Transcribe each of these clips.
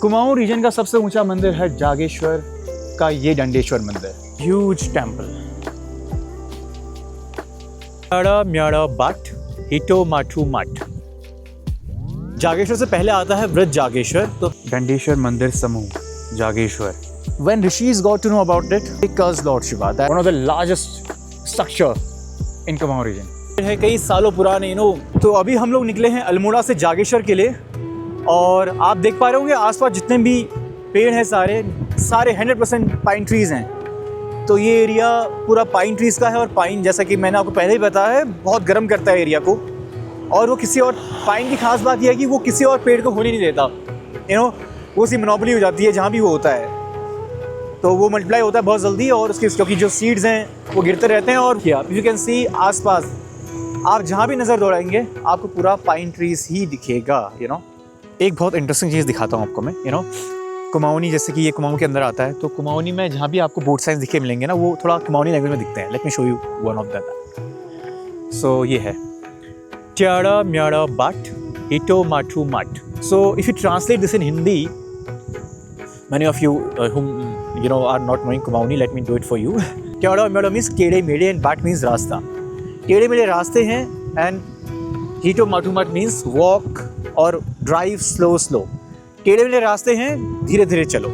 Kumaon reason का सबसे ऊंचा मंदिर है जागेश्वर का ये दंडेश्वर मंदिर, ह्यूज टेम्पल। म्याड़ा बाट हिटो माठू मठ। जागेश्वर से पहले आता है वृद्ध जागेश्वर, तो दंडेश्वर मंदिर समूह Jageshwar. When rishis got to know about it, they cursed Lord Shiva. That's one of the largest structure in Kumaon region. है कई सालों पुराने, तो अभी हम लोग निकले हैं अल्मोड़ा से जागेश्वर के लिए, और आप देख पा रहे होंगे आसपास जितने भी पेड़ हैं सारे 100% पाइन ट्रीज़ हैं। तो ये एरिया पूरा पाइन ट्रीज़ का है, और पाइन जैसा कि मैंने आपको पहले ही बताया है बहुत गर्म करता है एरिया को। और वो किसी और पाइन की खास बात यह है कि वो किसी और पेड़ को होने नहीं देता, वो उसकी मोनोपोली हो जाती है जहाँ भी वो होता है, तो वो मल्टीप्लाई होता है बहुत जल्दी, और उसके क्योंकि जो सीड्स हैं वो गिरते रहते हैं। और क्या यू कैन सी आसपास आप जहाँ भी नज़र दौड़ाएंगे आपको पूरा पाइन ट्रीज़ ही दिखेगा। एक बहुत इंटरेस्टिंग चीज़ दिखाता हूँ आपको मैं। कुमाऊनी, जैसे कि ये कुमाऊं के अंदर आता है, तो कुमाऊनी में जहाँ भी आपको बोर्ड साइंस दिखे मिलेंगे ना, वो थोड़ा कुमाऊनी लैंग्वेज में दिखते हैं। Let me show you one of that. So ये है ट्याड़ा म्याड़ा बाट हिटो माठू मठ। So if you translate this in Hindi, many of you whom are not knowing Kumaoni, let me do it for you. ट्याड़ा म्याड़ा means टेढ़े मेढ़े and बाट means रास्ता। टेढ़े मेढ़े रास्ते हैं, and हिटो माठू मठ means walk और drive slow। टेढ़े मेढ़े रास्ते हैं, धीरे धीरे चलो।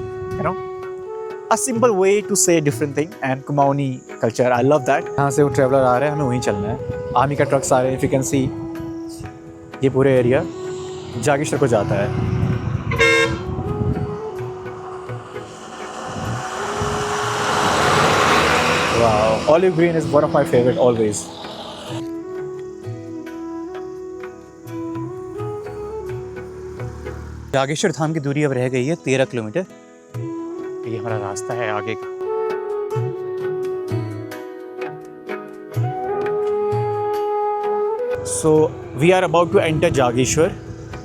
A simple way to say different thing, and Kumaoni culture, I love that। यहाँ से वो ट्रैवलर आ रहा है, हमें वहीं चलना है। आर्मी का ट्रक्स आ रहे हैं, if you can see, ये पूरे एरिया जागेश्वर को जाता है। Wow, olive green is one of my favorite always। Jageshwar धाम की दूरी अब रह गई है 13 किलोमीटर। ये हमारा रास्ता है आगे का। So we are about to enter Jageshwar.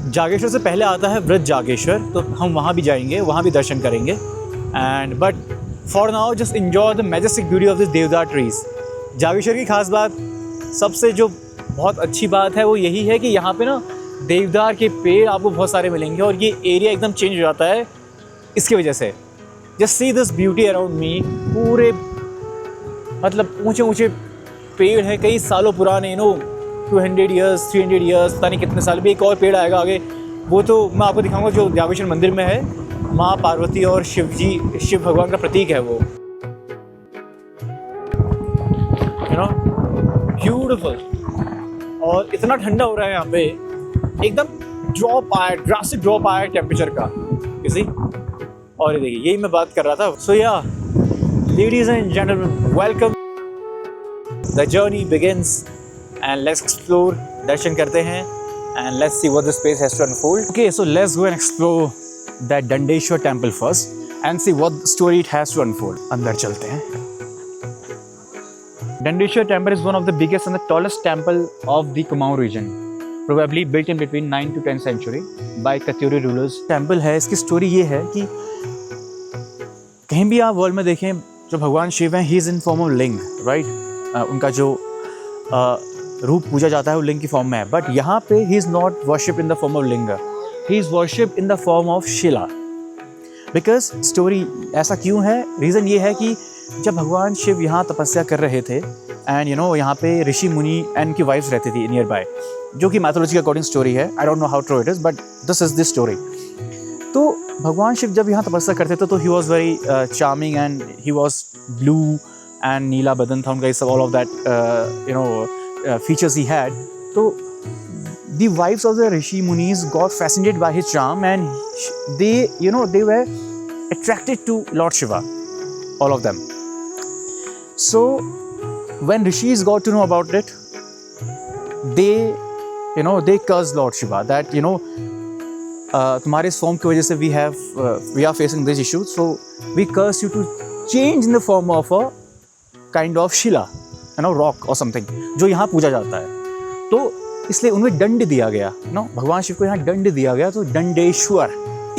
Jageshwar से पहले आता है वृद्ध जागेश्वर, तो हम वहाँ भी जाएंगे, वहाँ भी दर्शन करेंगे। And but for now just enjoy the majestic beauty of this देवदार ट्रीज। जागेश्वर की खास बात, सबसे जो बहुत अच्छी बात है वो यही है कि यहाँ पे ना देवदार के पेड़ आपको बहुत सारे मिलेंगे, और ये एरिया एकदम चेंज हो जाता है इसकी वजह से। Just see this beauty around me. पूरे मतलब ऊंचे ऊंचे पेड़ हैं, कई सालों पुराने, 200 ईयर्स 300 ईयर्स, पता नहीं कितने साल भी। एक और पेड़ आएगा आगे, वो तो मैं आपको दिखाऊंगा, जो जागेश्वर मंदिर में है। माँ पार्वती और शिव भगवान का प्रतीक है वो। ब्यूटीफुल। और इतना ठंडा हो रहा है यहाँ पे, एकदम ड्रास्टिक ड्रॉप आया टेम्परेचर का किसी। और ये देखिए, यही मैं बात कर रहा था। So yeah ladies and gentleman, welcome. The journey begins and let's explore. दर्शन करते हैं and let's see what the space has to unfold. Okay, so let's go and explore that Dandeshwar temple first and see what story it has to unfold. अंदर चलते हैं। Dandeshwar temple is one of the biggest and the tallest temple of the Kumaon region, probably built in between 9th to 10th century by Katyuri rulers। Temple है, इसकी story ये है कि कहीं भी आप वर्ल्ड में देखें, जो भगवान शिव हैं, he is in form of लिंग, राइट। उनका जो रूप पूजा जाता है वो लिंग की फॉर्म में है, बट यहाँ पे he is not worship in the form of ling, he is worship in the form of shila. Because story ऐसा क्यों है, रीज़न ये है कि जब भगवान शिव यहाँ तपस्या कर रहे थे, एंड यहाँ पे ऋषि मुनि एंड उनकी वाइफ्स रहती थी नियर बाय, जो कि मैथोलॉजी के अकॉर्डिंग स्टोरी है। I don't know how true it is, but this is this story. तो भगवान शिव जब यहाँ तपस्या करते थे, तो he was very charming, and he was blue and नीला बदन था उनका, ये सब all of that features he had. तो the wifes of the rishi munis got fascinated by his charm, and they were attracted to lord Shiva, all of them। So when rishis got to know about it, they cursed Lord Shiva that तुम्हारे इस form की वजह से we are facing this issue, so we curse you to change in the form of a kind of shila, rock or something, जो यहाँ पूजा जाता है। तो इसलिए उन्हें दंड दिया गया, भगवान शिव को यहाँ दंड दिया गया। तो दंडेश्वर,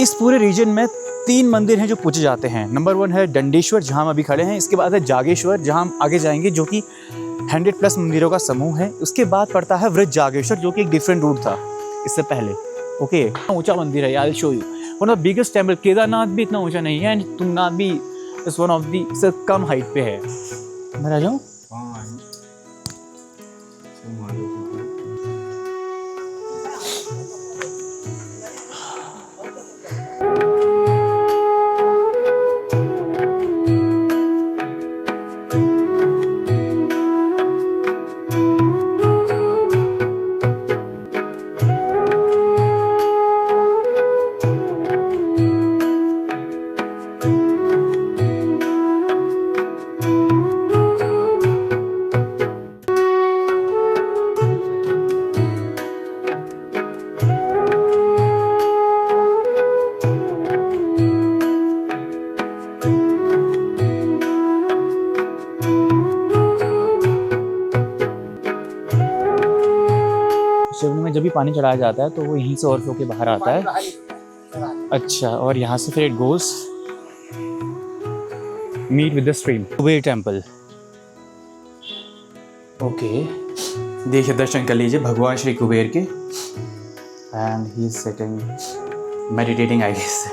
इस पूरे रीजन में 3 मंदिर हैं जो पूजे जाते हैं। नंबर 1 है दंडेश्वर, जहाँ हम अभी खड़े हैं। इसके बाद है जागेश्वर, जहाँ हम आगे जाएंगे, जो कि 100+ मंदिरों का समूह है। उसके बाद पड़ता है वृद्ध जागेश्वर, जो कि एक डिफरेंट रूट था इससे पहले। ओके, ऊंचा मंदिर है, I will show you. One of the biggest temple. Kedarnath भी इतना ऊंचा नहीं है एंड तुंगनाथ भी इस वन ऑफ दी से कम हाइट पे है। मैं आ जाऊँ? शिवलिंग में जब भी पानी चढ़ाया जाता है तो वो यहीं से ओवरफ्लो के बाहर आता है। अच्छा, और यहाँ से फिर it goes meet with the stream. Kuber temple. Okay, देखिए दर्शन कर लीजिए भगवान श्री कुबेर के and he is sitting meditating I guess.